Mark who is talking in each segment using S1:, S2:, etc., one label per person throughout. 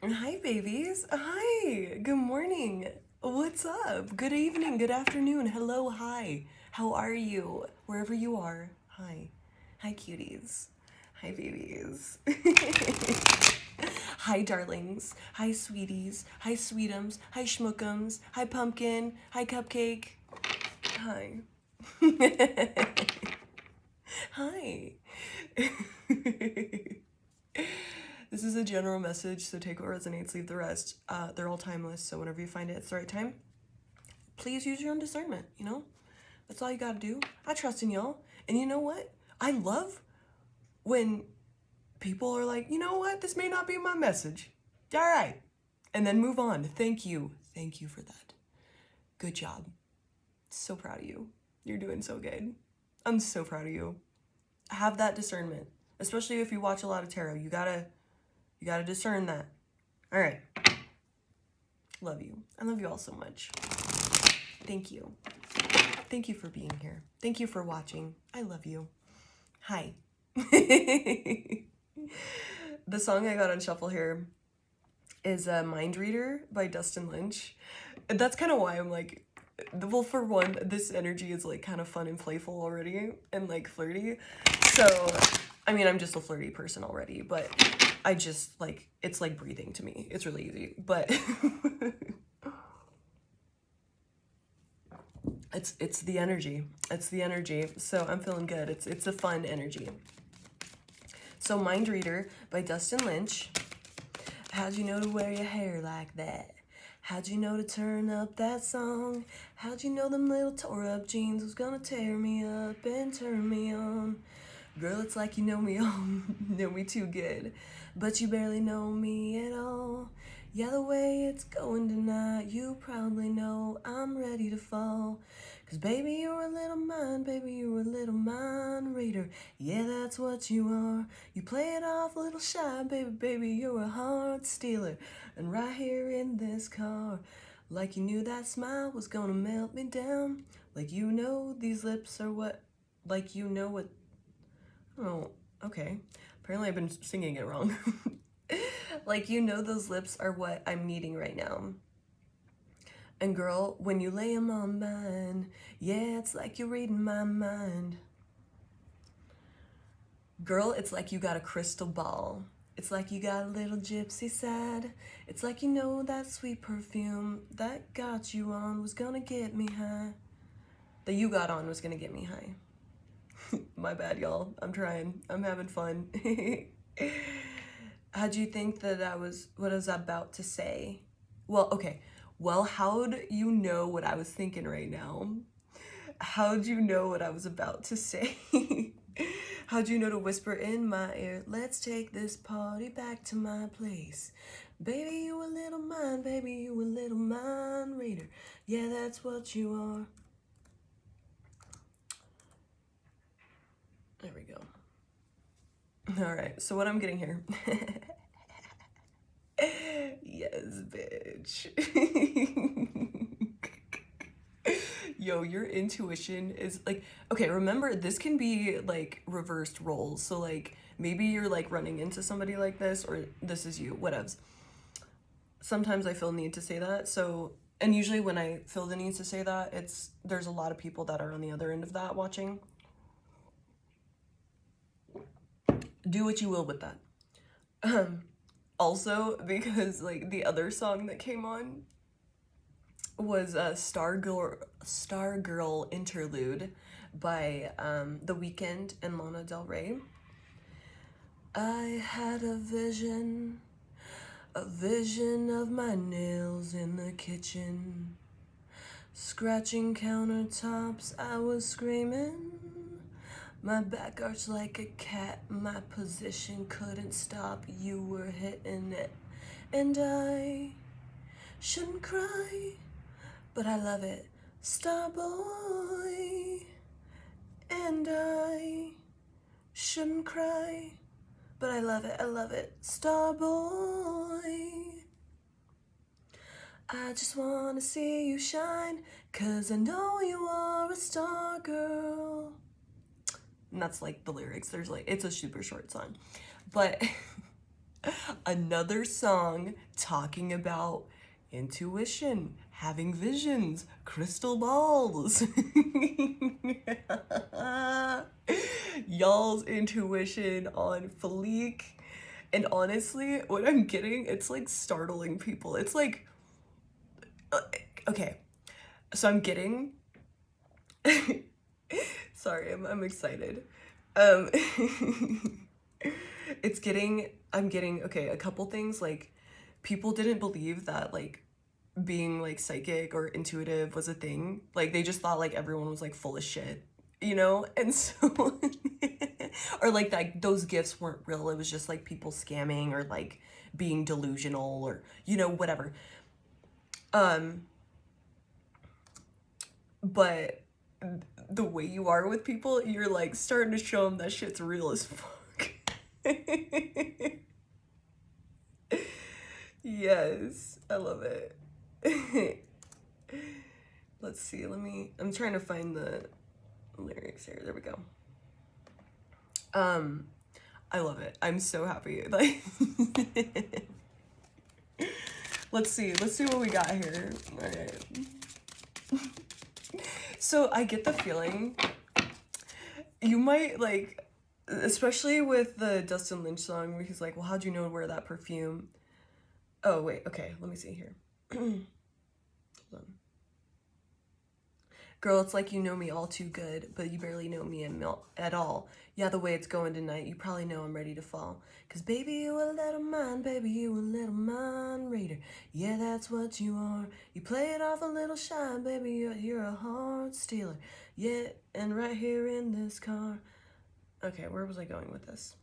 S1: Hi, babies. Hi. Good morning. What's up? Good evening. Good afternoon. Hello. Hi. How are you? Wherever you are. Hi. Hi, cuties. Hi, babies. Hi, darlings. Hi, sweeties. Hi, sweetums. Hi, schmookums. Hi, pumpkin. Hi, cupcake. Hi. Hi. This is a general message, so take what resonates, leave the rest. They're all timeless, so whenever you find it's the right time, please use your own discernment, you know? That's all you gotta do. I trust in y'all. And you know what? I love when people are like, you know what? This may not be my message. All right. And then move on. Thank you. Thank you for that. Good job. So proud of you. You're doing so good. I'm so proud of you. Have that discernment, especially if you watch a lot of tarot. You gotta discern that. All right. Love you. I love you all so much. Thank you. Thank you for being here. Thank you for watching. I love you. Hi. The song I got on shuffle here is Mind Reader by Dustin Lynch. That's kind of why I'm like, well, for one, this energy is like kind of fun and playful already and like flirty. So, I mean, I'm just a flirty person already, but I just like, it's like breathing to me. It's really easy, but it's the energy. It's the energy. So I'm feeling good. It's a fun energy. So Mind Reader by Dustin Lynch. How'd you know to wear your hair like that? How'd you know to turn up that song? How'd you know them little tore up jeans was gonna tear me up and turn me on? Girl, it's like you know me all, know me too good, but you barely know me at all. Yeah, the way it's going tonight, you probably know I'm ready to fall. Cause baby, you're a little mind, baby, you're a little mind reader. Yeah, that's what you are. You play it off a little shy, baby, baby, you're a heart stealer. And right here in this car, like you knew that smile was gonna melt me down. Like you know these lips are what, like you know what, oh, okay. Apparently I've been singing it wrong. Like you know those lips are what I'm needing right now. And girl, when you lay 'em on mine, yeah, it's like you're reading my mind. Girl, it's like you got a crystal ball. It's like you got a little gypsy side. It's like you know that sweet perfume that got you on was gonna get me high. That you got on was gonna get me high. My bad, y'all. I'm trying. I'm having fun. How'd you think that what I was about to say? Well, okay. Well, how'd you know what I was thinking right now? How'd you know what I was about to say? How'd you know to whisper in my ear, let's take this party back to my place? Baby, you a little mind, baby, you a little mind reader. Yeah, that's what you are. There we go. All right, so what I'm getting here. Yes, bitch. Yo, your intuition is like, okay, remember this can be like reversed roles. So like maybe you're like running into somebody like this or this is you, whatevs. Sometimes I feel need to say that. So, and usually when I feel the need to say that, there's a lot of people that are on the other end of that watching. Do what you will with that. Also, because like the other song that came on was a Stargirl Interlude by The Weeknd and Lana Del Rey. I had a vision of my nails in the kitchen, scratching countertops. I was screaming, my back arched like a cat, my position couldn't stop. You were hitting it, and I shouldn't cry, but I love it. Starboy, and I shouldn't cry, but I love it, I love it. Starboy, I just wanna see you shine, 'cause I know you are a star girl. And that's like the lyrics. There's like, it's a super short song. But another song talking about intuition, having visions, crystal balls. Y'all's intuition on fleek. And honestly, what I'm getting, it's like startling people. It's like, okay, so I'm getting, sorry, I'm excited. Um, I'm getting, okay, a couple things, like, people didn't believe that, like, being, like, psychic or intuitive was a thing. Like, they just thought, like, everyone was, like, full of shit, you know? And so, or, like, those gifts weren't real. It was just, like, people scamming or, like, being delusional or, you know, whatever. But the way you are with people, you're, like, starting to show them that shit's real as fuck. Yes, I love it. Let's see, I'm trying to find the lyrics here. There we go. I love it. I'm so happy. Like, let's see what we got here. All right. So I get the feeling you might, like, especially with the Dustin Lynch song where he's like, well, how'd you know to wear that perfume? Oh, wait, okay, let me see here. Hold on. Girl, it's like you know me all too good, but you barely know me at all. Yeah, the way it's going tonight, you probably know I'm ready to fall. Cause baby, you a little mind, baby, you a little mind reader. Yeah, that's what you are. You play it off a little shy, baby, you're a heart stealer. Yeah, and right here in this car. Okay, where was I going with this?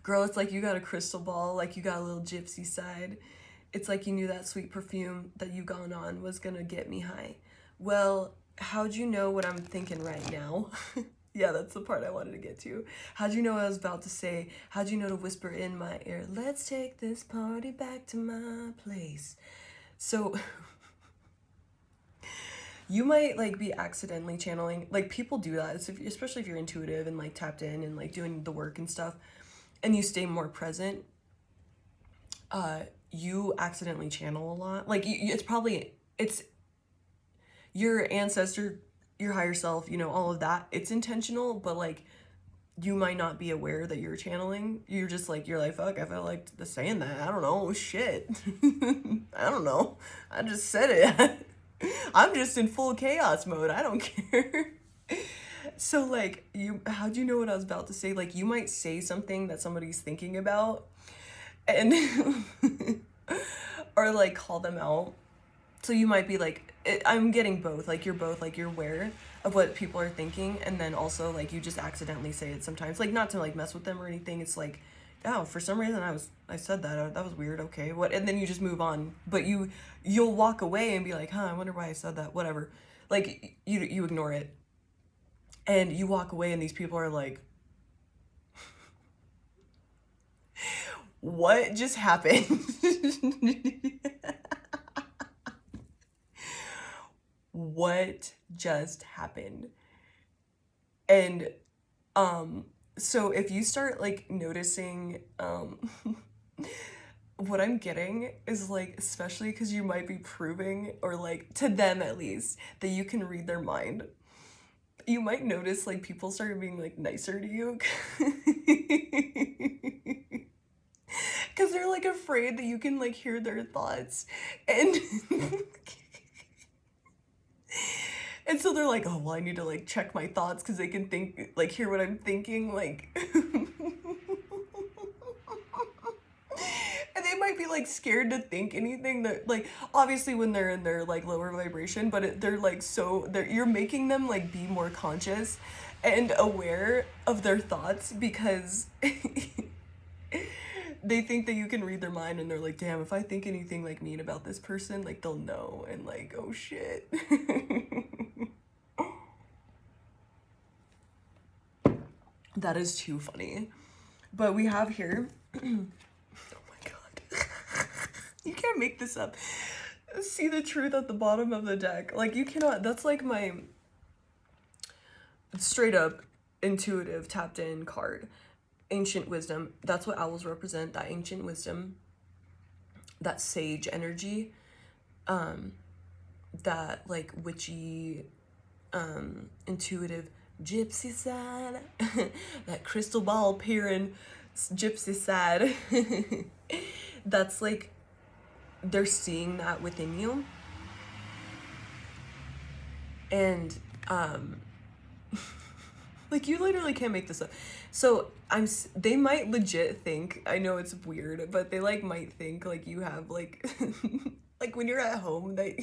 S1: Girl, it's like you got a crystal ball, like you got a little gypsy side. It's like you knew that sweet perfume that you gone on was gonna get me high. Well, how'd you know what I'm thinking right now? Yeah, that's the part I wanted to get to. How'd you know what I was about to say? How'd you know to whisper in my ear, let's take this party back to my place? So, you might, like, be accidentally channeling, like, people do that, especially if you're intuitive and, like, tapped in and, like, doing the work and stuff, and you stay more present. You accidentally channel a lot. Like, it's your ancestor, your higher self, you know, all of that. It's intentional, but, like, you might not be aware that you're channeling. You're just like, you're like, fuck, I felt like saying that. I don't know, shit. I don't know. I just said it. I'm just in full chaos mode. I don't care. So, like, how'd you know what I was about to say? Like, you might say something that somebody's thinking about and or, like, call them out. So you might be like, I'm getting both. Like, you're both, like, you're aware of what people are thinking, and then also, like, you just accidentally say it sometimes. Like, not to, like, mess with them or anything. It's like, oh, for some reason I said that. That was weird. Okay, what? And then you just move on. But you'll walk away and be like, huh, I wonder why I said that. Whatever. Like, you ignore it, and you walk away, and these people are like, what just happened? What just happened? And so if you start, like, noticing what I'm getting is, like, especially because you might be proving, or, like, to them at least, that you can read their mind, you might notice, like, people started being, like, nicer to you. Because they're, like, afraid that you can, like, hear their thoughts. And and so they're like, oh, well, I need to, like, check my thoughts because they can think, like, hear what I'm thinking, like. And they might be, like, scared to think anything that, like, obviously when they're in their, like, lower vibration, but they're, like, you're making them, like, be more conscious and aware of their thoughts because they think that you can read their mind, and they're like, damn, if I think anything, like, mean about this person, like, they'll know, and, like, oh shit. That is too funny. But we have here, oh my god, you can't make this up. See the truth at the bottom of the deck. Like, you cannot, that's like my straight up intuitive tapped in card. ancient wisdom. That's what owls represent, that ancient wisdom, that sage energy, that like witchy, intuitive gypsy side, that crystal ball peering gypsy side. That's like, they're seeing that within you. And like, you literally can't make this up. So they might legit think, I know it's weird, but they like might think like you have like like when you're at home that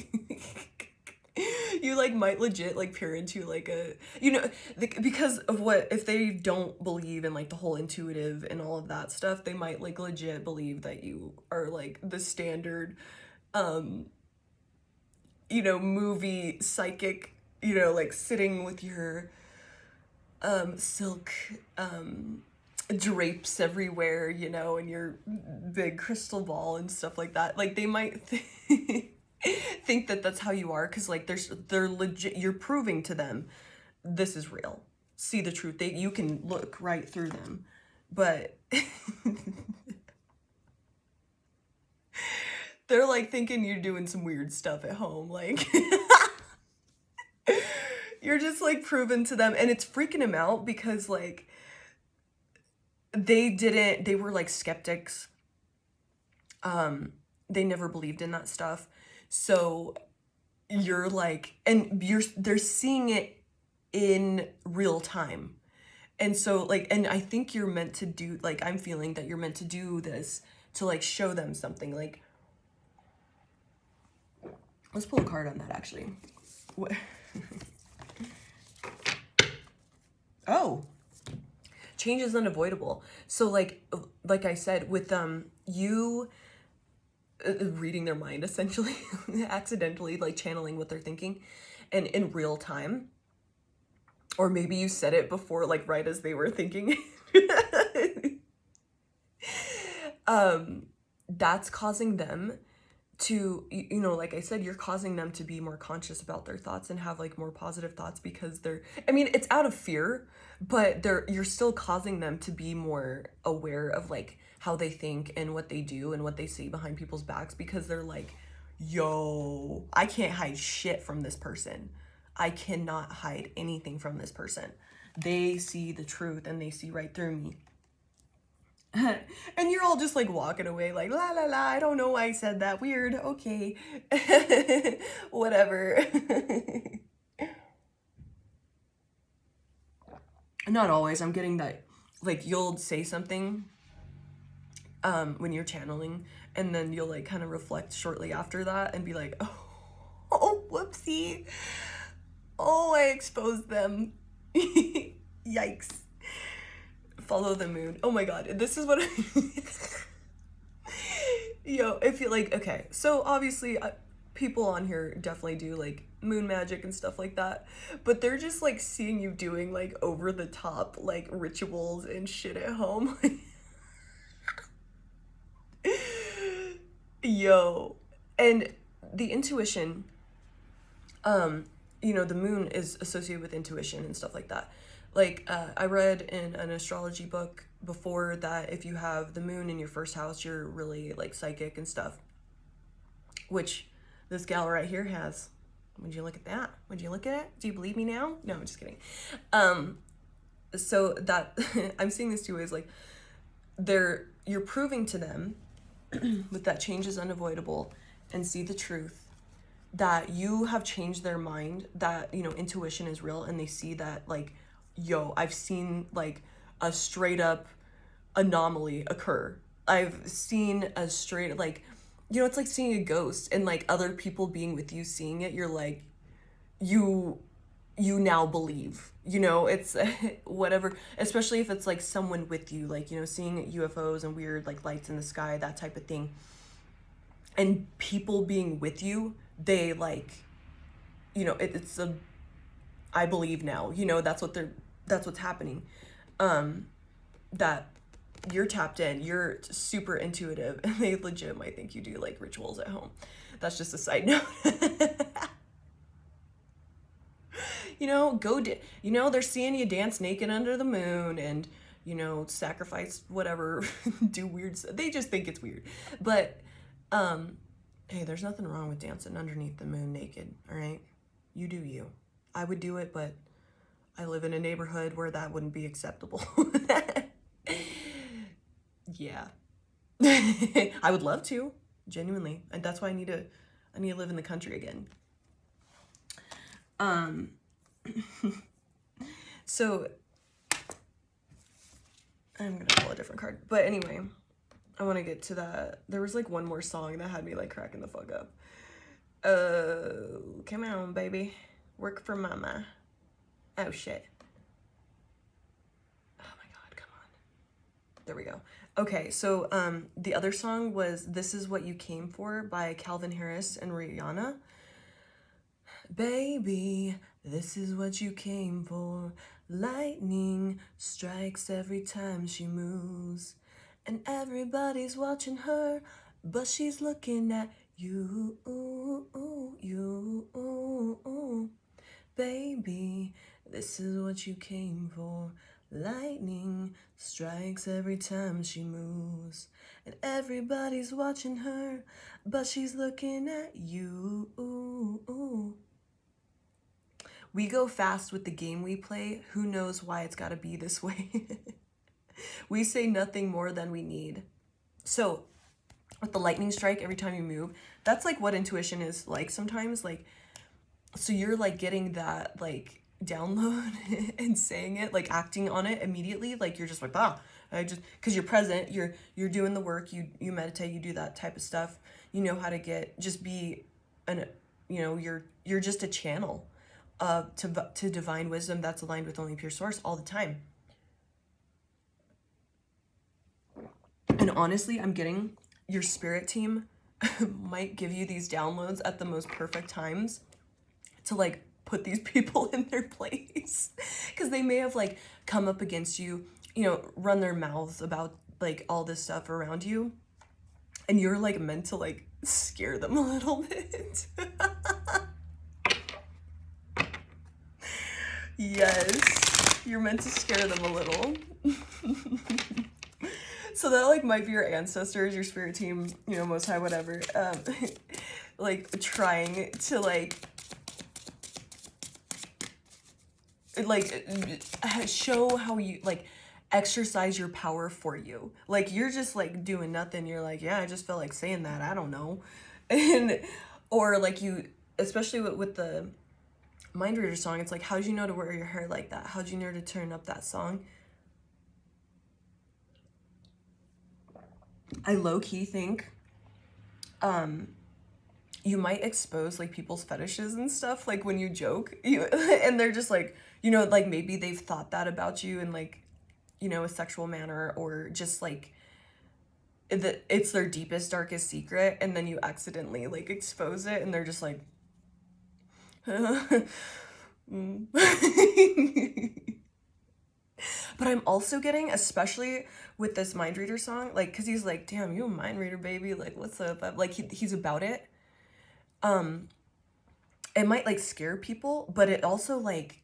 S1: you like might legit like peer into like a, you know, because of what, if they don't believe in like the whole intuitive and all of that stuff, they might like legit believe that you are like the standard you know, movie psychic, you know, like sitting with your silk drapes everywhere, you know, and your big crystal ball and stuff like that. Like they might think that that's how you are, because like they're legit, you're proving to them this is real. See the truth. You can look right through them, but they're like thinking you're doing some weird stuff at home, like you're just like proving to them, and it's freaking them out because like they were like skeptics. They never believed in that stuff. So you're like, and they're seeing it in real time. And so like, and I think you're meant to do, like, I'm feeling that you're meant to do this to like show them something. Like, let's pull a card on that actually. What? Oh, change is unavoidable. So like I said, with you reading their mind essentially, accidentally like channeling what they're thinking, and in real time, or maybe you said it before, like right as they were thinking. That's causing them to, you know, like I said, you're causing them to be more conscious about their thoughts and have like more positive thoughts, because I mean, it's out of fear, but you're still causing them to be more aware of like how they think and what they do and what they see behind people's backs, because they're like, yo, I can't hide shit from this person. I cannot hide anything from this person. They see the truth and they see right through me. And you're all just like walking away like, la la la, I don't know why I said that, weird, okay. Whatever. Not always. I'm getting that like you'll say something when you're channeling, and then you'll like kind of reflect shortly after that and be like, oh whoopsie, oh, I exposed them. Yikes. Follow the moon. Oh my god, this is what yo, if you like, okay, so obviously people on here definitely do like moon magic and stuff like that, but they're just like seeing you doing like over the top like rituals and shit at home. Yo, and the intuition, you know, the moon is associated with intuition and stuff like that. Like, I read in an astrology book before that if you have the moon in your first house, you're really like psychic and stuff, which this gal right here has. Would you look at that? Would you look at it? Do you believe me now? No, I'm just kidding. So that I'm seeing this two ways, like you're proving to them with that change is unavoidable, and see the truth, that you have changed their mind, that, you know, intuition is real, and they see that like, yo, I've seen like a straight up anomaly occur. I've seen a straight, like, you know, it's like seeing a ghost, and like other people being with you seeing it, you're like, you now believe, you know, it's whatever, especially if it's like someone with you, like, you know, seeing UFOs and weird like lights in the sky, that type of thing, and people being with you, they like, you know, it's a, I believe now, you know, that's what's happening. That you're tapped in, you're super intuitive, and they legit might think you do like rituals at home. That's just a side note. You know, you know, they're seeing you dance naked under the moon, and you know, sacrifice whatever, do weird stuff. They just think it's weird. But hey, there's nothing wrong with dancing underneath the moon naked, all right? You do you. I would do it, but I live in a neighborhood where that wouldn't be acceptable. Yeah. I would love to, genuinely. And that's why I need to live in the country again. So I'm gonna pull a different card. But anyway, I want to get to that. There was like one more song that had me like cracking the fuck up. Come on, baby. Work for mama. Oh shit. Oh my god, come on. There we go. Okay, so the other song was This Is What You Came For by Calvin Harris and Rihanna. Baby, this is what you came for. Lightning strikes every time she moves. And everybody's watching her, but she's looking at you. Baby, this is what you came for. Lightning strikes every time she moves. And everybody's watching her, but she's looking at you. We go fast with the game we play. Who knows why it's gotta be this way? We say nothing more than we need. So with the lightning strike every time you move, that's like what intuition is like sometimes. Like, so you're like getting that like download and saying it, like acting on it immediately. Like you're just like, because you're present, you're doing the work, you meditate, you do that type of stuff. You know how to you're just a channel to divine wisdom that's aligned with only pure source all the time. And honestly, I'm getting your spirit team might give you these downloads at the most perfect times to like put these people in their place, because they may have like come up against you, you know, run their mouths about like all this stuff around you, and you're like meant to like scare them a little bit. Yes, you're meant to scare them a little. So that like might be your ancestors, your spirit team, you know, most high, whatever, like trying to like show how you like exercise your power for you. Like you're just like doing nothing. You're like, yeah, I just felt like saying that. I don't know. And or like you, especially with the mind reader song, it's like, how'd you know to wear your hair like that? How'd you know to turn up that song? I low-key think you might expose like people's fetishes and stuff, like when you joke, and they're just like, you know, like maybe they've thought that about you in like, you know, a sexual manner, or just like it's their deepest, darkest secret, and then you accidentally like expose it, and they're just like, But I'm also getting, especially with this mind reader song, like, because he's like, damn, you a mind reader, baby, like, what's up? Like, he's about it. It might like scare people, but it also like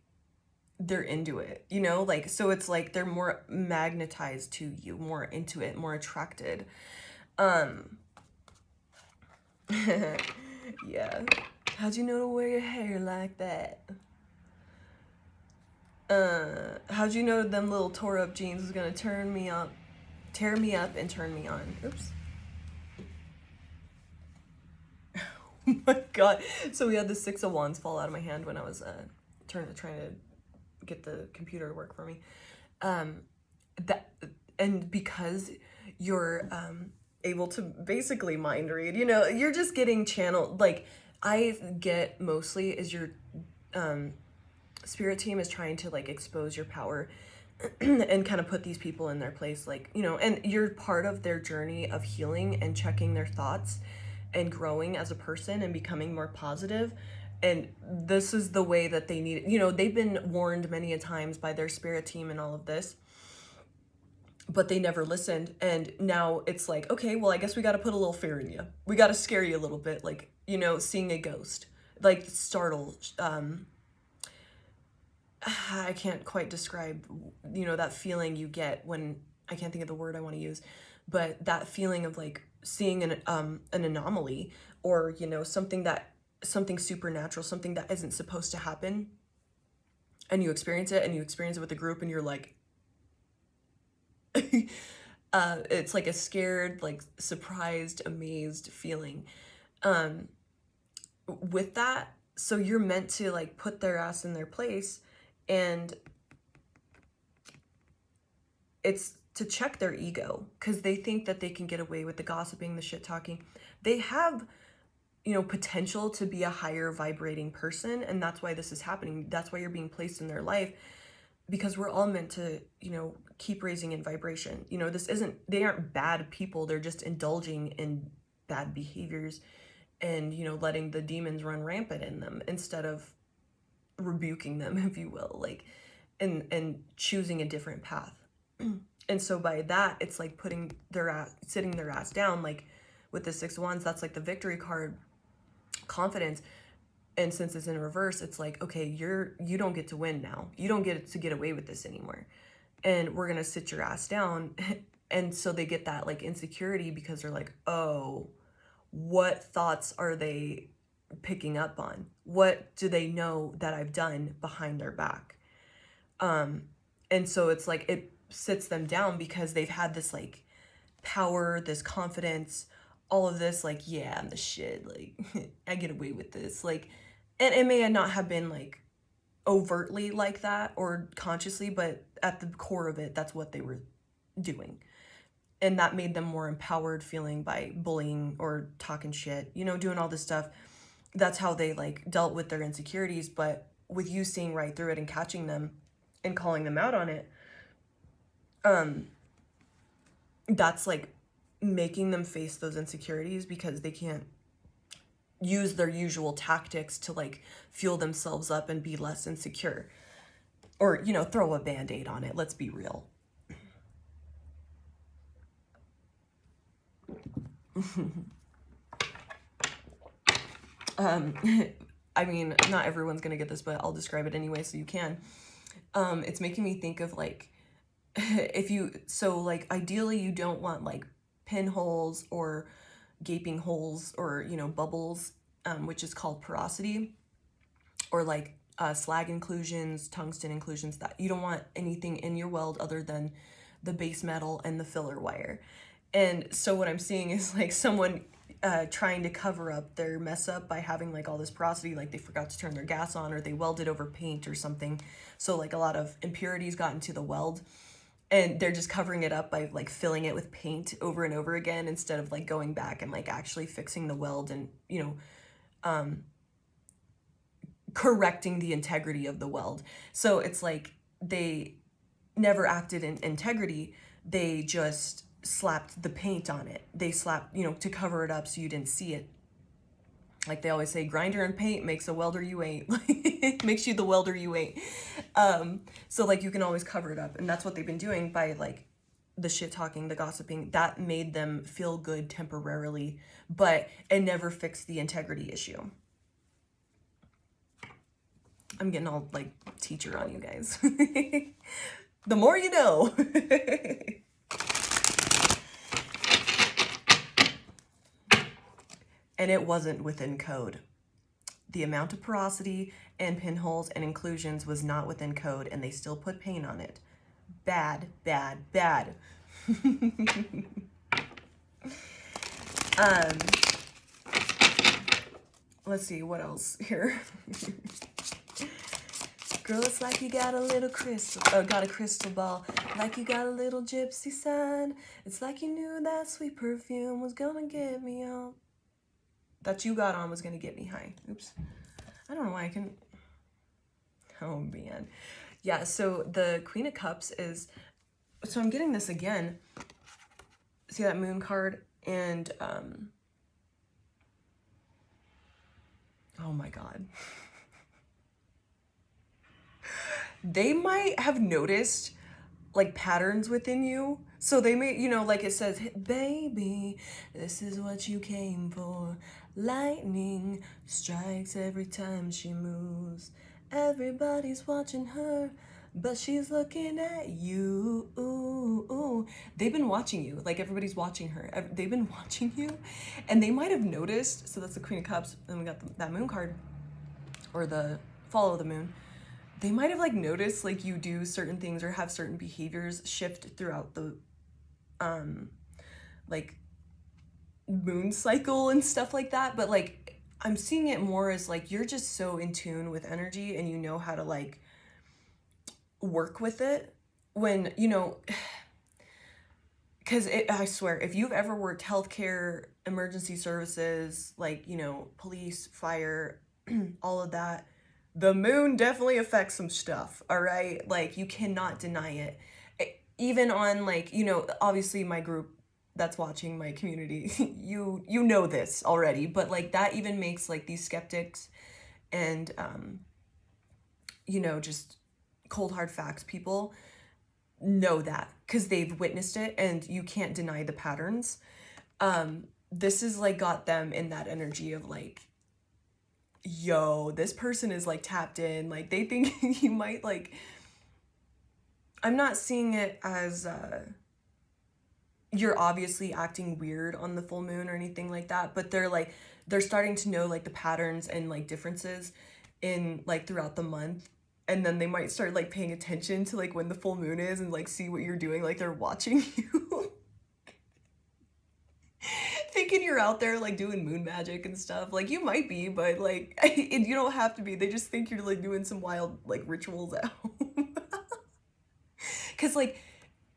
S1: they're into it, you know, like, so it's like they're more magnetized to you, more into it, more attracted. Yeah. How'd you know to wear your hair like that? How'd you know them little tore up jeans was gonna tear me up and turn me on? Oops. Oh my god. So we had the Six of Wands fall out of my hand when I was trying to get the computer to work for me. And because you're able to basically mind read, you know, you're just getting channeled. Like I get mostly is your spirit team is trying to like expose your power and kind of put these people in their place, like, you know, and you're part of their journey of healing and checking their thoughts and growing as a person and becoming more positive. And this is the way that they need it. You know, they've been warned many a times by their spirit team and all of this, but they never listened. And now it's like, okay, well, I guess we got to put a little fear in you. We got to scare you a little bit, like, you know, seeing a ghost, like startle, I can't quite describe, you know, that feeling you get when, I can't think of the word I want to use, but that feeling of like seeing an anomaly, or, you know, something supernatural, something that isn't supposed to happen, and you experience it, and you experience it with a group, and you're like, it's like a scared, like surprised, amazed feeling. With that, so you're meant to like put their ass in their place, and it's to check their ego, because they think that they can get away with the gossiping, the shit talking. They have, you know, potential to be a higher vibrating person, and that's why this is happening. That's why you're being placed in their life, because we're all meant to, you know, keep raising in vibration. You know, they aren't bad people, they're just indulging in bad behaviors, and, you know, letting the demons run rampant in them instead of rebuking them, if you will, like, and choosing a different path. And so by that, it's like sitting their ass down, like with the Six of Wands, that's like the victory card, confidence. And since it's in reverse, it's like, okay, you don't get to win now. You don't get to get away with this anymore. And we're gonna sit your ass down. And so they get that like insecurity, because they're like, oh, what thoughts are they picking up on? What do they know that I've done behind their back? And so it's like, it sits them down, because they've had this like power, this confidence, all of this, like, yeah, I'm the shit, like, I get away with this, like, and it may not have been like overtly like that or consciously, but at the core of it, that's what they were doing. And that made them more empowered feeling by bullying or talking shit, you know, doing all this stuff. That's how they like dealt with their insecurities. But with you seeing right through it and catching them and calling them out on it, that's like making them face those insecurities, because they can't use their usual tactics to like fuel themselves up and be less insecure, or, you know, throw a band-aid on it. Let's be real. I mean, not everyone's gonna get this, but I'll describe it anyway so you can. It's making me think of like, so like ideally you don't want like pinholes or gaping holes, or, you know, bubbles, which is called porosity, or like slag inclusions, tungsten inclusions. That you don't want anything in your weld other than the base metal and the filler wire. And so what I'm seeing is like someone trying to cover up their mess up by having like all this porosity, like they forgot to turn their gas on, or they welded over paint or something. So like a lot of impurities got into the weld, and they're just covering it up by like filling it with paint over and over again, instead of like going back and like actually fixing the weld, and, you know, correcting the integrity of the weld. So it's like they never acted in integrity. They just slapped the paint on it. They slapped, you know, to cover it up so you didn't see it. Like they always say, grinder and paint makes a welder you ain't. Makes you the welder you ain't. So like you can always cover it up. And that's what they've been doing by like the shit talking, the gossiping. That made them feel good temporarily, but it never fixed the integrity issue. I'm getting all like teacher on you guys. The more you know. And it wasn't within code. The amount of porosity and pinholes and inclusions was not within code, and they still put paint on it. Bad, bad, bad. Let's see, what else here? Girl, it's like you got a little got a crystal ball, like you got a little gypsy sign. It's like you knew that sweet perfume was gonna get me on. That you got on was gonna get me high. Oops. I don't know why I can. Oh man. Yeah, so the Queen of Cups is, so I'm getting this again. See that moon card? And oh my God. They might have noticed like patterns within you. So they may, you know, like it says, baby, this is what you came for. Lightning strikes every time she moves. Everybody's watching her, but she's looking at you. They've been watching you. Like, everybody's watching her. They've been watching you. And they might have noticed. So that's the Queen of Cups. And we got that moon card. Or the follow the moon. They might have, like, noticed, like, you do certain things or have certain behaviors shift throughout the, like, moon cycle and stuff like that. But, like, I'm seeing it more as, like, you're just so in tune with energy and you know how to, like, work with it when, you know, because I swear, if you've ever worked healthcare, emergency services, like, you know, police, fire, all of that, the moon definitely affects some stuff, all right? Like, you cannot deny it. Even on, like, you know, obviously my group that's watching, my community, you know this already, but, like, that even makes, like, these skeptics and, you know, just cold hard facts people know that because they've witnessed it and you can't deny the patterns. This is, like, got them in that energy of, like, yo, this person is, like, tapped in, like, they think you might, like, I'm not seeing it as you're obviously acting weird on the full moon or anything like that, but they're starting to know, like, the patterns and, like, differences in, like, throughout the month. And then they might start, like, paying attention to, like, when the full moon is and, like, see what you're doing, like, they're watching you. Thinking you're out there, like, doing moon magic and stuff. Like, you might be, but, like, you don't have to be. They just think you're, like, doing some wild, like, rituals at home. Because, like,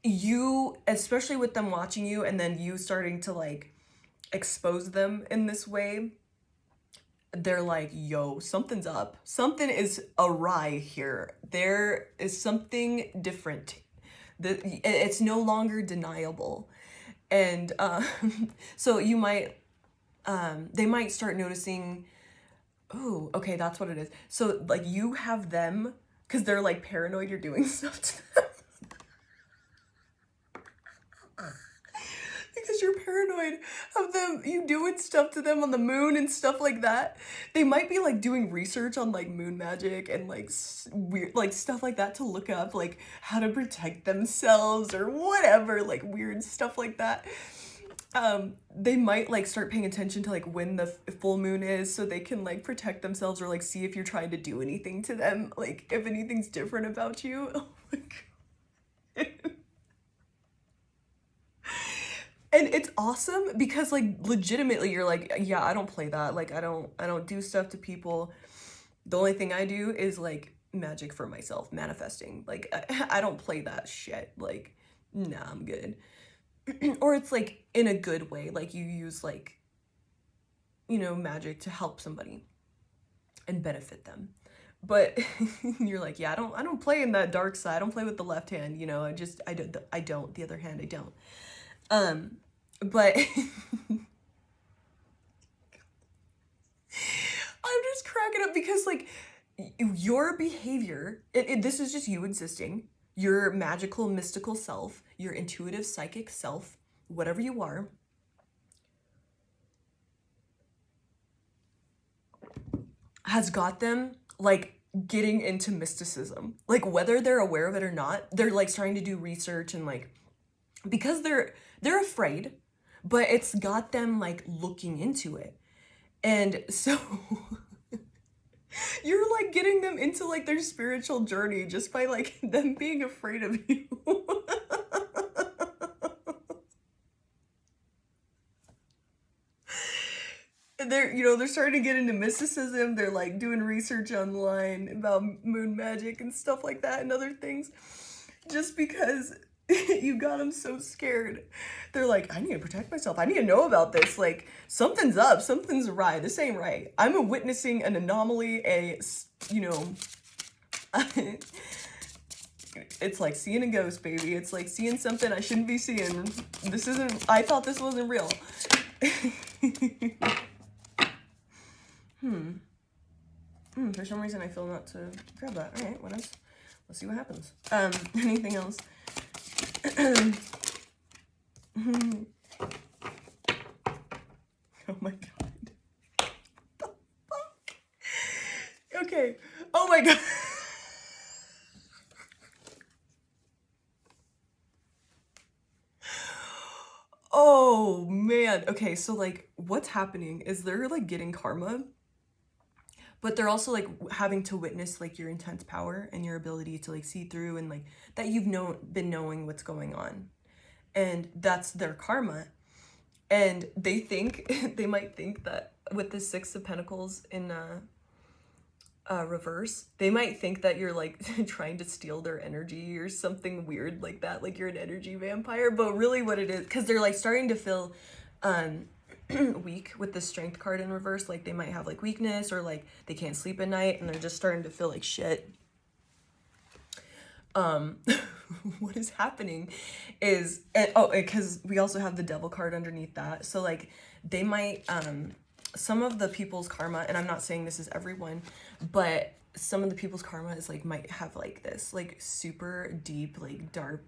S1: you, especially with them watching you and then you starting to, like, expose them in this way, they're like, yo, something's up. Something is awry here. There is something different. It's no longer deniable. And so you might, they might start noticing, oh, okay, that's what it is. So, like, you have them, because they're, like, paranoid you're doing stuff to them. Because you're paranoid of them, you doing stuff to them on the moon and stuff like that. They might be, like, doing research on, like, moon magic and, like, weird, like, stuff like that to look up, like, how to protect themselves or whatever, like, weird stuff like that. They might, like, start paying attention to, like, when the full moon is so they can, like, protect themselves or, like, see if you're trying to do anything to them, like, if anything's different about you. Oh my god. And it's awesome because, like, legitimately you're like, yeah, I don't play that. Like, I don't do stuff to people. The only thing I do is, like, magic for myself, manifesting. Like, I don't play that shit. Like, nah, I'm good. Or it's, like, in a good way. Like, you use, like, you know, magic to help somebody and benefit them. But you're like, yeah, I don't play in that dark side. I don't play with the left hand, you know. I don't. The other hand, I don't. But I'm just cracking up because, like, your behavior, this is just you existing, your magical, mystical self, your intuitive, psychic self, whatever you are, has got them, like, getting into mysticism. Like, whether they're aware of it or not, they're, like, starting to do research and, like, because they're afraid, but it's got them, like, looking into it. And so you're, like, getting them into, like, their spiritual journey just by, like, them being afraid of you. And they're, you know, they're starting to get into mysticism. They're, like, doing research online about moon magic and stuff like that and other things. Just because you got them so scared. They're like, I need to protect myself. I need to know about this. Like, something's up. Something's right. This ain't right. I'm witnessing an anomaly, you know, it's like seeing a ghost, baby. It's like seeing something I shouldn't be seeing. I thought this wasn't real. For some reason I feel not to grab that. All right, what else? Let's see what happens. Anything else? Oh my god. Okay. Oh my god. Oh man. Okay, so like what's happening is they're like getting karma, but they're also like having to witness like your intense power and your ability to like see through and like that you've been knowing what's going on. And that's their karma. And they think they might think that with the Six of Pentacles in reverse, they might think that you're like trying to steal their energy or something weird like that, like you're an energy vampire. But really what it is, because they're like starting to feel weak with the Strength card in reverse, like they might have like weakness or like they can't sleep at night and they're just starting to feel like shit. What is happening is, because we also have the Devil card underneath that, so like they might some of the people's karma, and I'm not saying this is everyone, but some of the people's karma is like might have like this like super deep like dark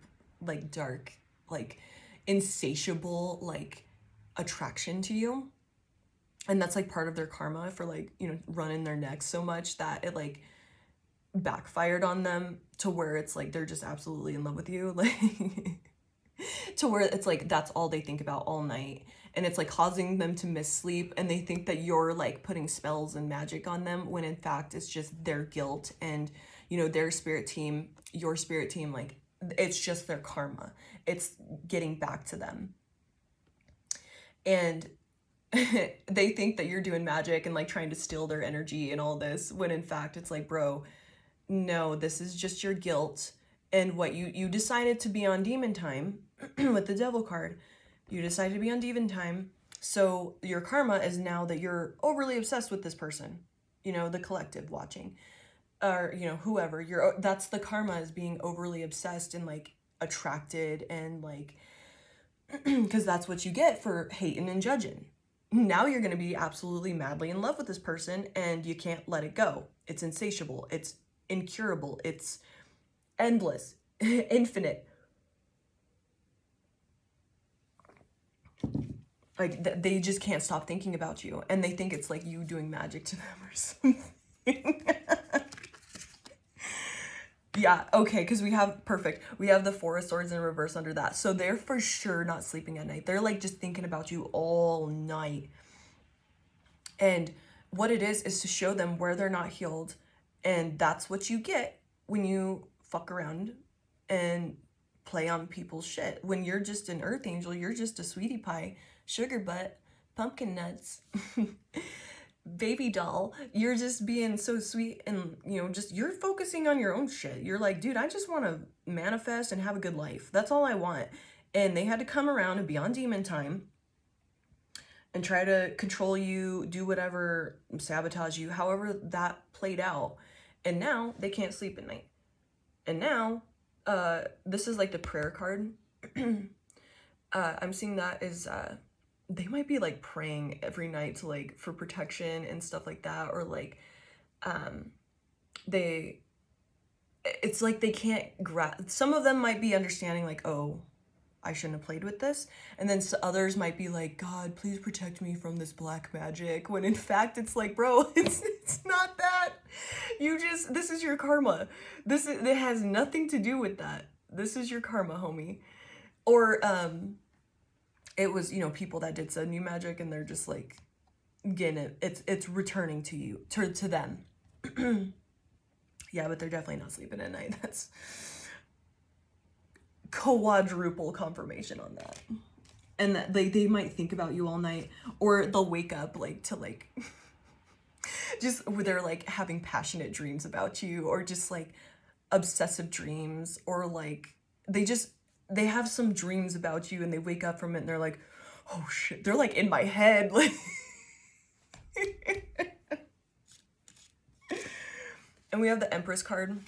S1: like insatiable like attraction to you, and that's like part of their karma for like, you know, running their necks so much that it like backfired on them to where it's like they're just absolutely in love with you, like to where it's like that's all they think about all night, and it's like causing them to miss sleep, and they think that you're like putting spells and magic on them when in fact it's just their guilt and, you know, their spirit team, your spirit team, like it's just their karma, it's getting back to them. And they think that you're doing magic and like trying to steal their energy and all this, when in fact it's like, bro, no, this is just your guilt and what you decided to be on demon time with the Devil card. You decided to be on demon time, so your karma is now that you're overly obsessed with this person, you know, the collective watching, or, you know, whoever you're, that's the karma, is being overly obsessed and like attracted and like because that's what you get for hating and judging. Now you're going to be absolutely madly in love with this person and you can't let it go. It's insatiable, it's incurable, it's endless, infinite. Like they just can't stop thinking about you, and they think it's like you doing magic to them or something. Yeah, okay, because we have the Four of Swords in reverse under that, so they're for sure not sleeping at night. They're like just thinking about you all night. And what it is to show them where they're not healed. And that's what you get when you fuck around and play on people's shit. When you're just an earth angel, you're just a sweetie pie, sugar butt, pumpkin nuts, baby doll. You're just being so sweet and, you know, just you're focusing on your own shit. You're like, dude, I just want to manifest and have a good life. That's all I want. And they had to come around and be on demon time and try to control you, do whatever, sabotage you, however that played out. And now they can't sleep at night. And now, this is like the prayer card. I'm seeing that is, they might be like praying every night to like, for protection and stuff like that. Or like, it's like they can't some of them might be understanding like, oh, I shouldn't have played with this. And then others might be like, God, please protect me from this black magic. When in fact, it's like, bro, it's not that. This is your karma. It has nothing to do with that. This is your karma, homie. Or, it was, you know, people that did some new magic and they're just like, getting it. It's returning to you, to them. Yeah, but they're definitely not sleeping at night. That's quadruple confirmation on that. And that they might think about you all night, or they'll wake up like to like just where they're like having passionate dreams about you, or just like obsessive dreams, or like they have some dreams about you and they wake up from it and they're like, oh shit, they're like in my head, like and we have the Empress card.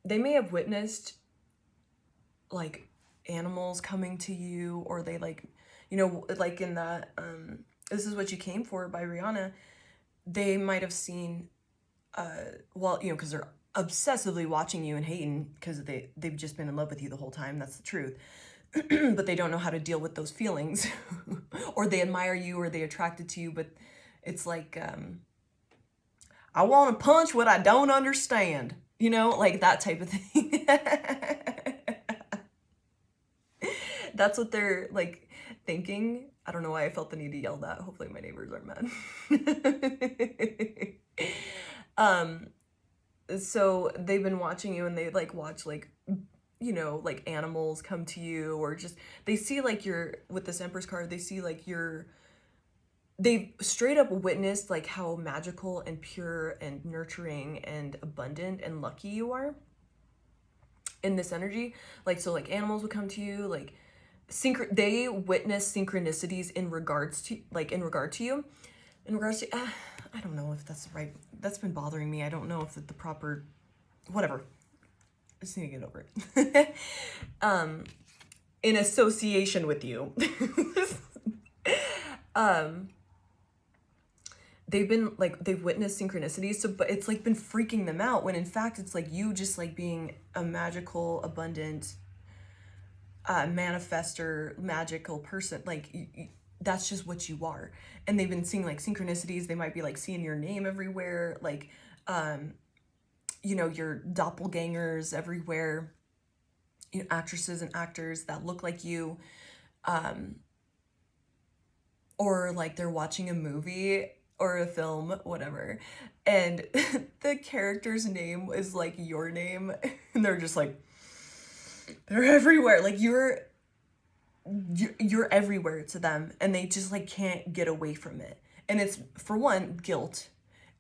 S1: They may have witnessed like animals coming to you, or they like, you know, like in that This Is What You Came For by Rihanna, they might have seen well, you know, because they're obsessively watching you and hating because they've just been in love with you the whole time. That's the truth. But they don't know how to deal with those feelings. Or they admire you, or they attracted to you, but it's like I want to punch what I don't understand. You know, like that type of thing. That's what they're like thinking. I don't know why I felt the need to yell that. Hopefully my neighbors aren't mad. So they've been watching you, and they like watch like, you know, like animals come to you, or just they see like you're with this Empress card, they see like they've straight up witnessed like how magical and pure and nurturing and abundant and lucky you are in this energy. Like, so like animals would come to you, like they witness synchronicities in regards to you, in regards to I don't know if that's right. That's been bothering me. I don't know if it's the proper, whatever. I just need to get over it. In association with you. They've witnessed synchronicities, so but it's like been freaking them out, when in fact it's like you just like being a magical, abundant, manifester, magical person. Like that's just what you are. And they've been seeing like synchronicities. They might be like seeing your name everywhere, like you know, your doppelgangers everywhere, you know, actresses and actors that look like you, or like they're watching a movie or a film, whatever, and the character's name is like your name, and they're just like, they're everywhere. Like you're everywhere to them, and they just like can't get away from it. And it's, for one, guilt,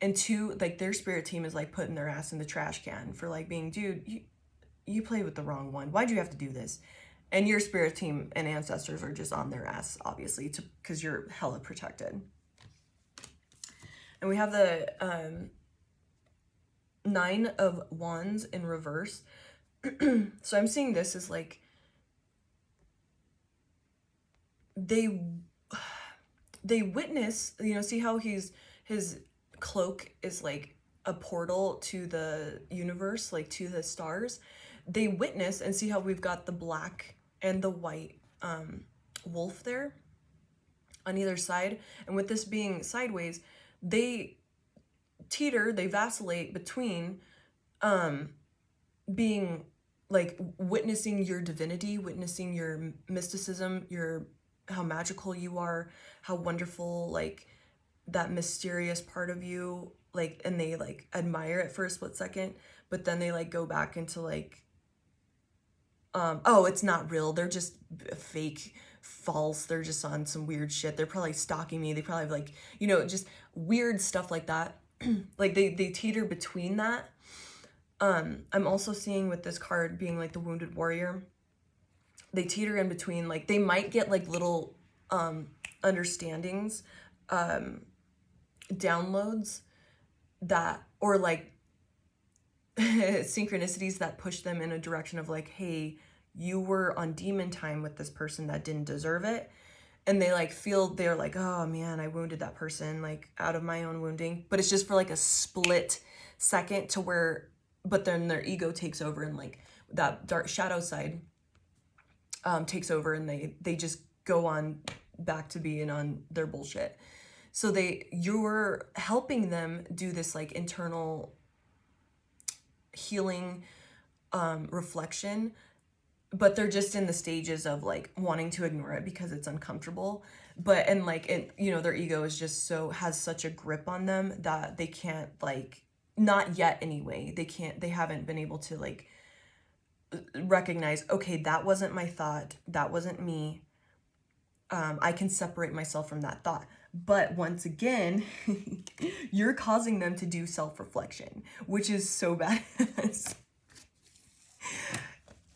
S1: and two, like their spirit team is like putting their ass in the trash can for like being, dude, you played with the wrong one. Why'd you have to do this? And your spirit team and ancestors are just on their ass, obviously, because you're hella protected. And we have the 9 of Wands in reverse. So I'm seeing this as like they witness, you know, see how his cloak is like a portal to the universe, like to the stars. They witness and see how we've got the black and the white wolf there on either side. And with this being sideways, they vacillate between being like witnessing your divinity, witnessing your mysticism, how magical you are, how wonderful, like that mysterious part of you, like, and they like admire it for a split second, but then they like go back into like, oh, it's not real, they're just fake, false, they're just on some weird shit, they're probably stalking me, they probably have like, you know, just weird stuff like that. Like they teeter between that. I'm also seeing with this card being like the wounded warrior, they teeter in between, like they might get like little understandings, downloads that, or like synchronicities that push them in a direction of like, hey, you were on demon time with this person that didn't deserve it. And they like feel, they're like, oh man, I wounded that person, like out of my own wounding. But it's just for like a split second to where, but then their ego takes over, and like that dark shadow side takes over, and they just go on back to being on their bullshit. So you're helping them do this like internal healing, reflection, but they're just in the stages of like wanting to ignore it because it's uncomfortable. But, and like, it, you know, their ego is just has such a grip on them that they can't, like, not yet anyway, they haven't been able to like recognize, okay, that wasn't my thought, that wasn't me, I can separate myself from that thought. But once again, you're causing them to do self-reflection, which is so badass.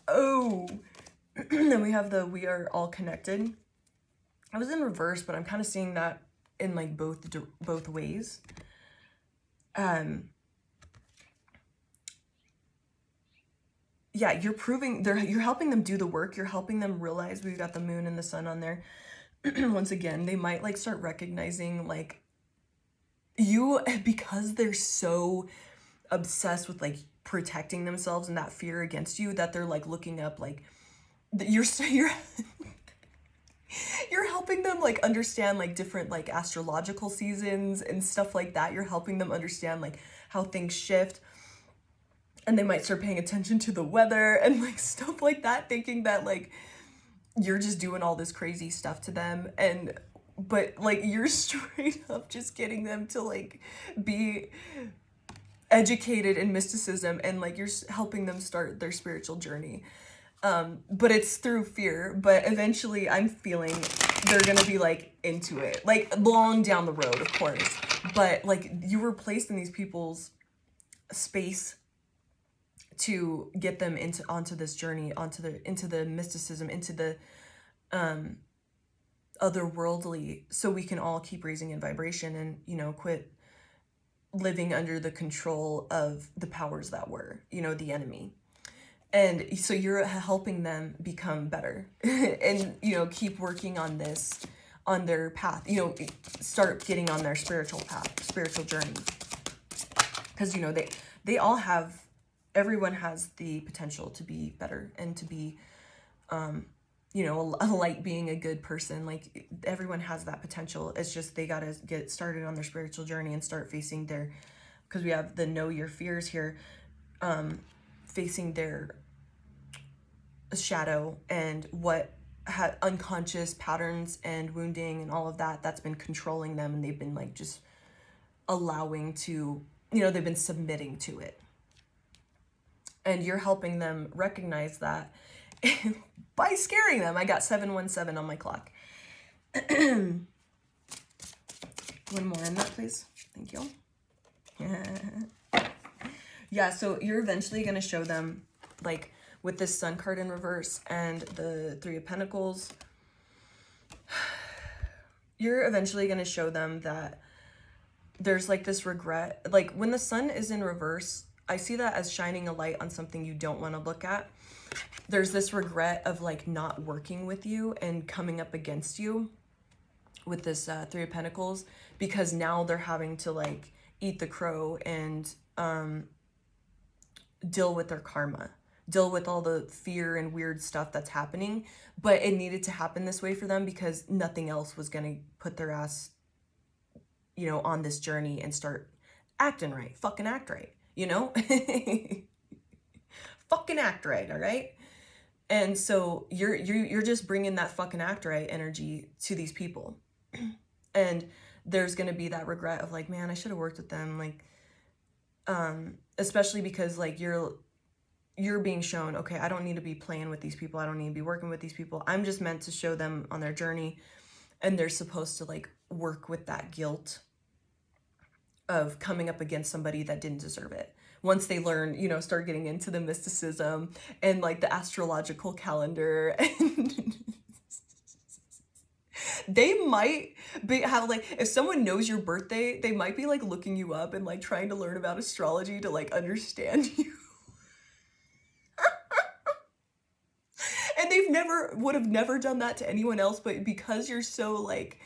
S1: Oh, then we have we are all connected. I was in reverse, but I'm kind of seeing that in like both ways. Yeah, you're helping them do the work. You're helping them realize we've got the moon and the sun on there. Once again, they might like start recognizing like you, because they're so obsessed with like protecting themselves and that fear against you, that they're like looking up like you're you're helping helping them like understand like different like astrological seasons and stuff like that. You're helping them understand like how things shift, and they might start paying attention to the weather and like stuff like that, thinking that like you're just doing all this crazy stuff to them. But like you're straight up just getting them to like be educated in mysticism, and like you're helping them start their spiritual journey. But it's through fear. But eventually I'm feeling they're gonna be like into it, like long down the road, of course. But like you were placed in these people's space to get them onto this journey, into the mysticism, into the otherworldly, so we can all keep raising in vibration and, you know, quit living under the control of the powers that were, you know, the enemy. And so you're helping them become better and, you know, keep working on this, on their path, you know, start getting on their spiritual path, spiritual journey. Because, you know, they all have, everyone has the potential to be better and to be, you know, a light, being a good person. Like everyone has that potential. It's just they got to get started on their spiritual journey and start facing their, because we have the know your fears here, facing their shadow and what unconscious patterns and wounding and all of that that's been controlling them, and they've been like just allowing to, you know, they've been submitting to it. And you're helping them recognize that by scaring them. I got 717 on my clock. One more in that, please. Thank you. Yeah, so you're eventually going to show them, like, with this Sun card in reverse and the Three of Pentacles, you're eventually going to show them that there's, like, this regret. Like, when the Sun is in reverse, I see that as shining a light on something you don't want to look at. There's this regret of, like, not working with you and coming up against you with this Three of Pentacles, because now they're having to, like, eat the crow and deal with their karma, deal with all the fear and weird stuff that's happening. But it needed to happen this way for them because nothing else was going to put their ass, you know, on this journey and start acting right. Fucking act right, you know? Fucking act right, all right? And so you're just bringing that fucking act right energy to these people. And there's going to be that regret of like, man, I should have worked with them. Like, especially because like you're being shown, okay, I don't need to be playing with these people. I don't need to be working with these people. I'm just meant to show them on their journey, and they're supposed to like work with that guilt of coming up against somebody that didn't deserve it. Once they learn, you know, start getting into the mysticism and like the astrological calendar, and they might have like, if someone knows your birthday, they might be like looking you up and like trying to learn about astrology to like understand you. And would have never done that to anyone else, but because you're so like,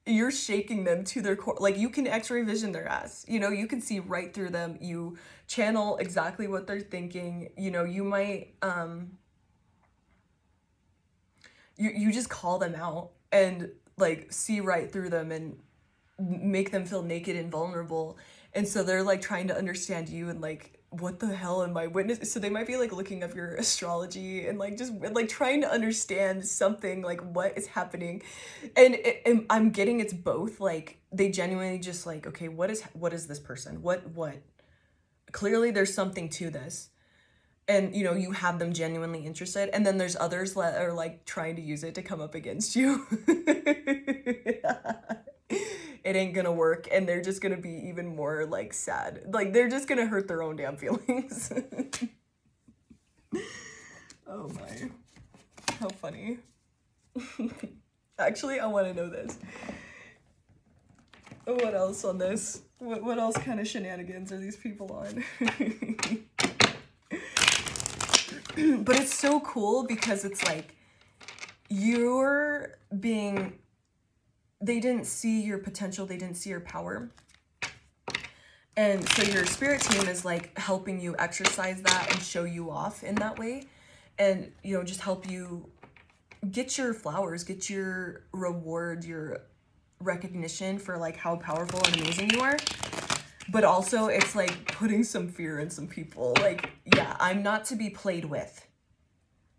S1: you're shaking them to their core, like you can x-ray vision their ass, you know, you can see right through them, you channel exactly what they're thinking, you know, you might you just call them out and like see right through them and make them feel naked and vulnerable. And so they're like trying to understand you and like, what the hell am I witnessing? So they might be like looking up your astrology and like just like trying to understand something, like what is happening. And I'm getting it's both. Like they genuinely just like, okay, what is this person? What? Clearly there's something to this. And, you know, you have them genuinely interested. And then there's others that are like trying to use it to come up against you. It ain't gonna work, and they're just gonna be even more like sad. Like they're just gonna hurt their own damn feelings. Oh my, how funny. Actually, I want to know this. What else on this? What else kind of shenanigans are these people on? But it's so cool because it's like you're being, they didn't see your potential, they didn't see your power. And so your spirit team is like helping you exercise that and show you off in that way. And, you know, just help you get your flowers, get your reward, your recognition for like how powerful and amazing you are. But also it's like putting some fear in some people. Like, yeah, I'm not to be played with.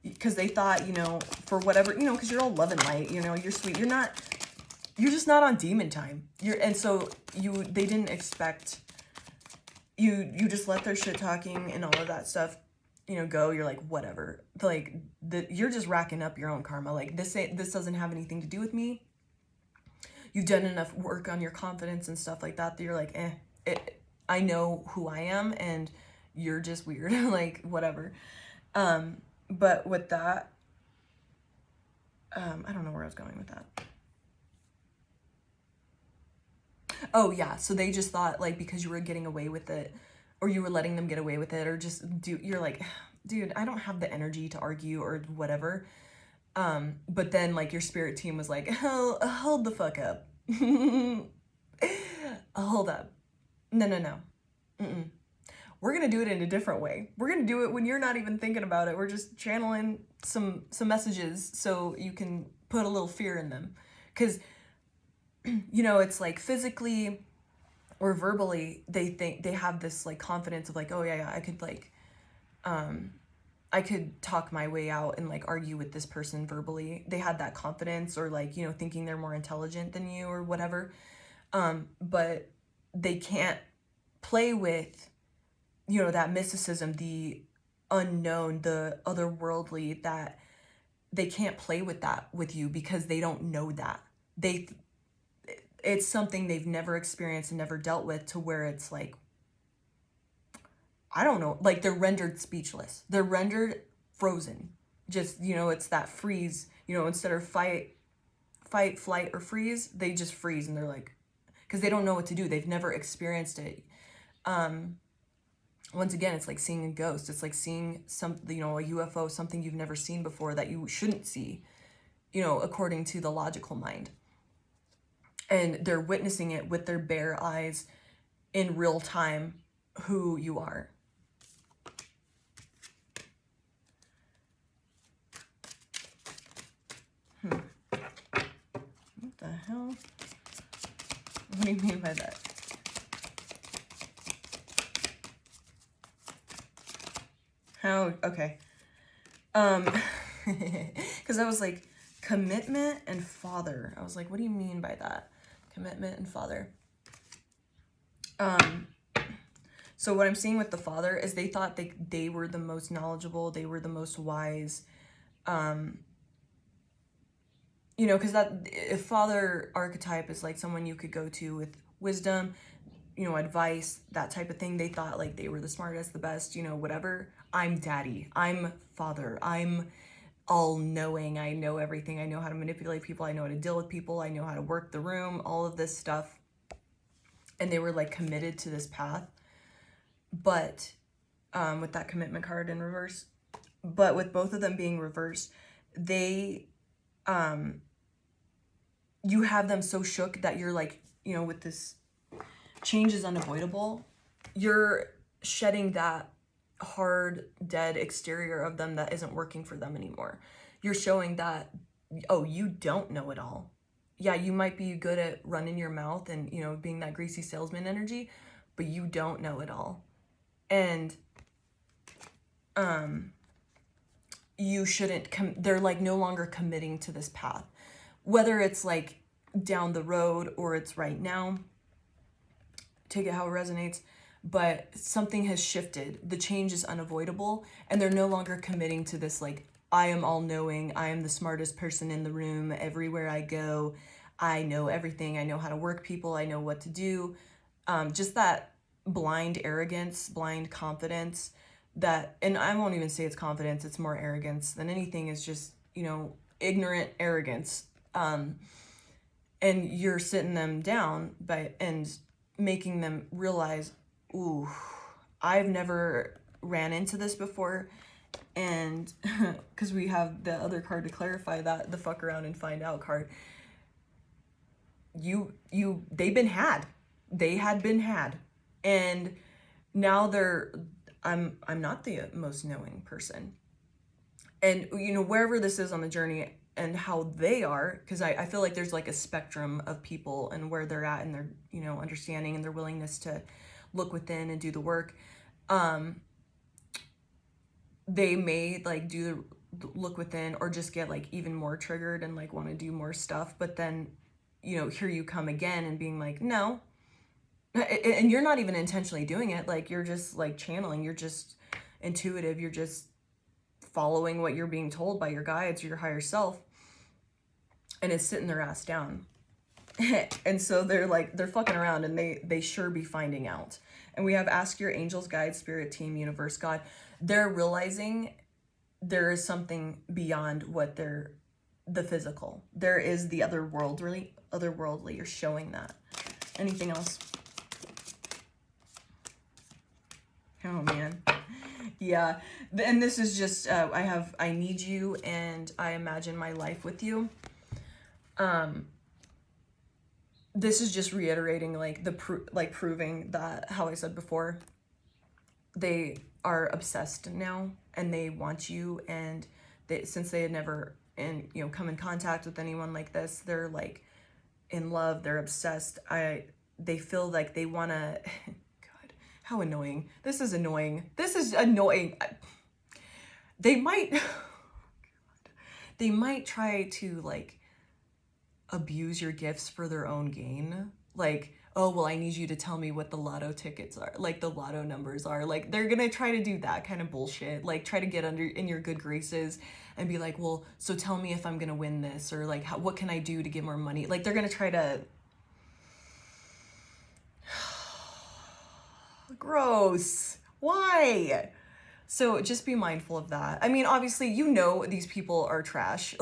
S1: Because they thought, you know, for whatever, you know, because you're all love and light, you know, you're sweet. You're just not on demon time. And so they didn't expect you just let their shit talking and all of that stuff, you know, go. You're like, whatever. Like, you're just racking up your own karma. Like, this doesn't have anything to do with me. You've done enough work on your confidence and stuff like that you're like, I know who I am, and you're just weird. Like, whatever. But with that, I don't know where I was going with that. Oh yeah, so they just thought like because you were getting away with it, or you were letting them get away with it, or just you're like, dude, I don't have the energy to argue or whatever. But then like your spirit team was like, hold the fuck up. Hold up. No. Mm-mm. We're gonna do it in a different way. We're gonna do it when you're not even thinking about it. We're just channeling some messages so you can put a little fear in them. Because, you know, it's like physically or verbally, they think they have this like confidence of like, oh yeah, I could like, I could talk my way out and like argue with this person verbally. They had that confidence, or like, you know, thinking they're more intelligent than you or whatever. But they can't play with, you know, that mysticism, the unknown, the otherworldly, that they can't play with that with you because they don't know that. It's something they've never experienced and never dealt with, to where it's like, I don't know, like they're rendered speechless. They're rendered frozen. Just, you know, it's that freeze, you know, instead of fight, flight, or freeze, they just freeze, and they're like, because they don't know what to do. They've never experienced it. Once again, it's like seeing a ghost. It's like seeing something, you know, a UFO, something you've never seen before that you shouldn't see, you know, according to the logical mind. And they're witnessing it with their bare eyes in real time, who you are. What the hell? What do you mean by that? How? Okay. Because I was like, commitment and father. I was like, what do you mean by that? Commitment and father. So what I'm seeing with the father is they thought they were the most knowledgeable, they were the most wise. You know, because that if father archetype is like someone you could go to with wisdom, you know, advice, that type of thing. They thought like they were the smartest, the best, you know, whatever. I'm daddy. I'm father. I'm all knowing. I know everything. I know how to manipulate people. I know how to deal with people. I know how to work the room, all of this stuff. And they were like committed to this path. But with that commitment card in reverse, but with both of them being reversed, they, you have them so shook that you're like, you know, with this change is unavoidable, you're shedding that hard, dead exterior of them that isn't working for them anymore. You're showing that, oh, you don't know it all. Yeah, you might be good at running your mouth and, you know, being that greasy salesman energy, but you don't know it all. And you shouldn't they're like no longer committing to this path, whether it's like down the road or it's right now. Take it how it resonates, but something has shifted. The change is unavoidable, and they're no longer committing to this like, I am all knowing, I am the smartest person in the room, everywhere I go, I know everything, I know how to work people, I know what to do. Just that blind arrogance, blind confidence, that, and I won't even say it's confidence, it's more arrogance than anything. Is just, you know, ignorant arrogance. And you're sitting them down and making them realize, ooh, I've never ran into this before. And because we have the other card to clarify that, the fuck around and find out card. They've been had. They had been had. And now I'm not the most knowing person. And, you know, wherever this is on the journey, and how they are, because I feel like there's like a spectrum of people and where they're at and their, you know, understanding and their willingness to look within and do the work. They may like do the look within or just get like even more triggered and like want to do more stuff, but then, you know, here you come again and being like, no, and you're not even intentionally doing it, like you're just like channeling, you're just intuitive, you're just following what you're being told by your guides or your higher self, and it's sitting their ass down. And so they're like, they're fucking around, and they sure be finding out. And we have ask your angels, guides, spirit team, universe, God. They're realizing there is something beyond what they're the physical. There is the otherworldly. You're showing that. Anything else? Oh man. Yeah. And this is just I need you, and I imagine my life with you. This is just reiterating like proving that, how I said before, they are obsessed now and they want you, and since they had never come in contact with anyone like this, they're like in love, they're obsessed. They feel like they want to God, how annoying. This is annoying. They might try to like abuse your gifts for their own gain. Like, oh, well, I need you to tell me what the lotto tickets are, like the lotto numbers are. Like, they're gonna try to do that kind of bullshit, like try to get in your good graces and be like, well, so tell me if I'm gonna win this, or like, what can I do to get more money? Like, they're gonna try to gross. Why? So just be mindful of that. I mean, obviously, you know, these people are trash.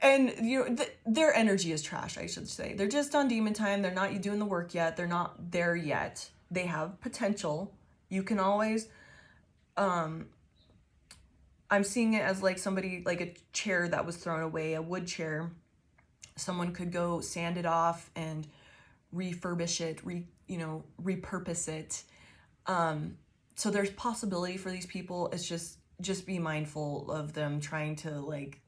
S1: And you know, their energy is trash, I should say. They're just on demon time. They're not doing the work yet. They're not there yet. They have potential. You can always, I'm seeing it as like somebody, like a chair that was thrown away, a wood chair. Someone could go sand it off and refurbish it, repurpose it. So there's possibility for these people. It's just be mindful of them trying to like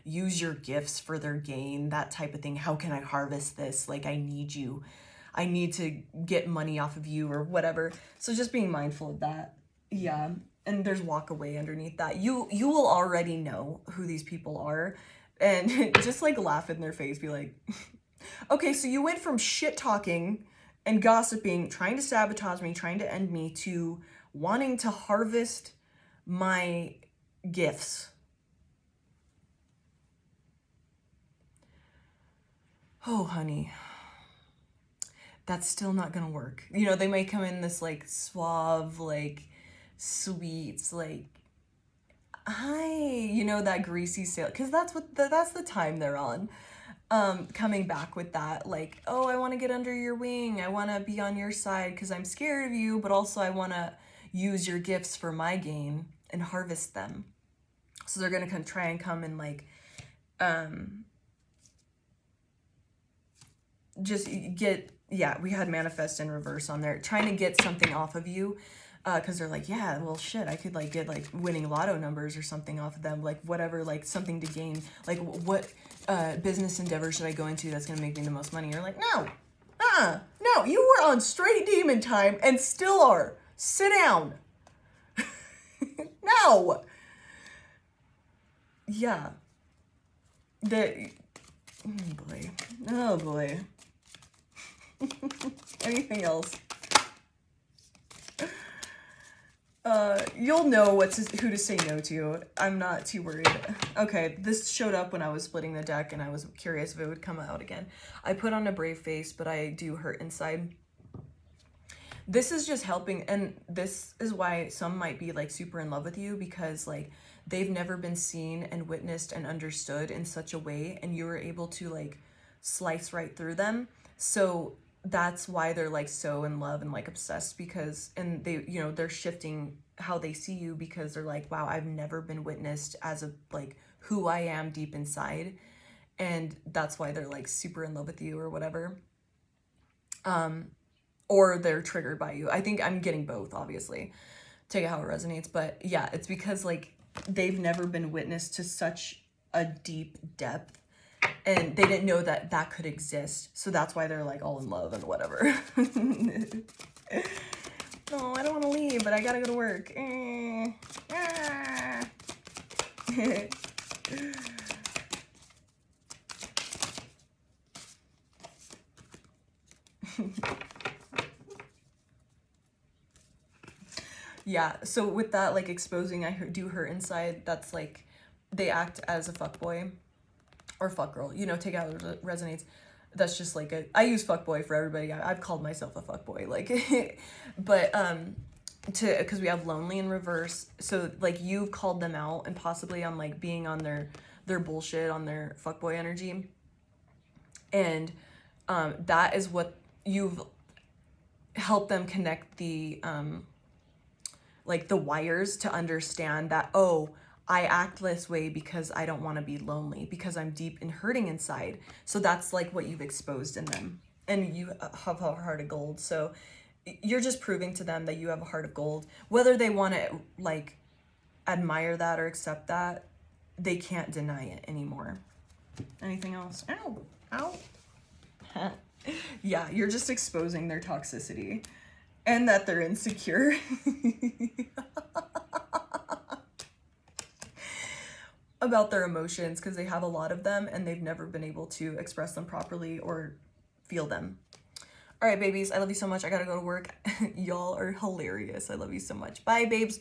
S1: use your gifts for their gain, that type of thing. How can I harvest this? Like, I need you. I need to get money off of you or whatever. So just being mindful of that. Yeah. And there's walk away underneath that. You will already know who these people are, and just like laugh in their face, be like, okay, so you went from shit talking and gossiping, trying to sabotage me, trying to end me, to wanting to harvest my gifts. Oh, honey, that's still not gonna work. You know, they may come in this like suave, like sweet, like, hi, you know, that greasy sale, because that's the time they're on. Coming back with that, like, oh, I want to get under your wing. I want to be on your side because I'm scared of you, but also I want to use your gifts for my gain and harvest them. So they're going to try and come and like, just get, yeah, we had manifest in reverse on there, trying to get something off of you, because they're like, yeah, well, shit, I could like get like winning lotto numbers or something off of them, like whatever, like something to gain, like what business endeavor should I go into that's gonna make me the most money? You're like, no, no, you were on straight demon time and still are. Sit down. No. Yeah. Oh boy. Anything else? You'll know who to say no to. I'm not too worried. Okay, this showed up when I was splitting the deck, and I was curious if it would come out again. I put on a brave face, but I do hurt inside. This is just helping, and this is why some might be like super in love with you, because like they've never been seen and witnessed and understood in such a way, and you were able to like slice right through them. So that's why they're like so in love and like obsessed, because, and they, you know, they're shifting how they see you, because they're like, wow, I've never been witnessed as a like who I am deep inside, and that's why they're like super in love with you or whatever. Or they're triggered by you. I think I'm getting both, obviously. Take it how it resonates, but yeah, it's because like they've never been witness to such a deep depth, and they didn't know that that could exist. So that's why they're like all in love and whatever. No, I don't want to leave, but I gotta go to work. Yeah, so with that, like, exposing do hurt inside, that's like, they act as a fuckboy or fuckgirl, you know, take out resonates. That's just like I use fuckboy for everybody. I've called myself a fuckboy, like, but, because we have lonely in reverse, so, like, you've called them out and possibly on, like, being on their bullshit, on their fuckboy energy, and, that is what you've helped them connect the, like, the wires to understand that, oh, I act this way because I don't want to be lonely, because I'm deep and hurting inside. So that's like what you've exposed in them. And you have a heart of gold. So you're just proving to them that you have a heart of gold. Whether they want to, like, admire that or accept that, they can't deny it anymore. Anything else? Ow. Ow. Yeah, you're just exposing their toxicity and that they're insecure. About their emotions, because they have a lot of them and they've never been able to express them properly or feel them. All right, babies, I love you so much. I gotta go to work. Y'all are hilarious. I love you so much. Bye, babes.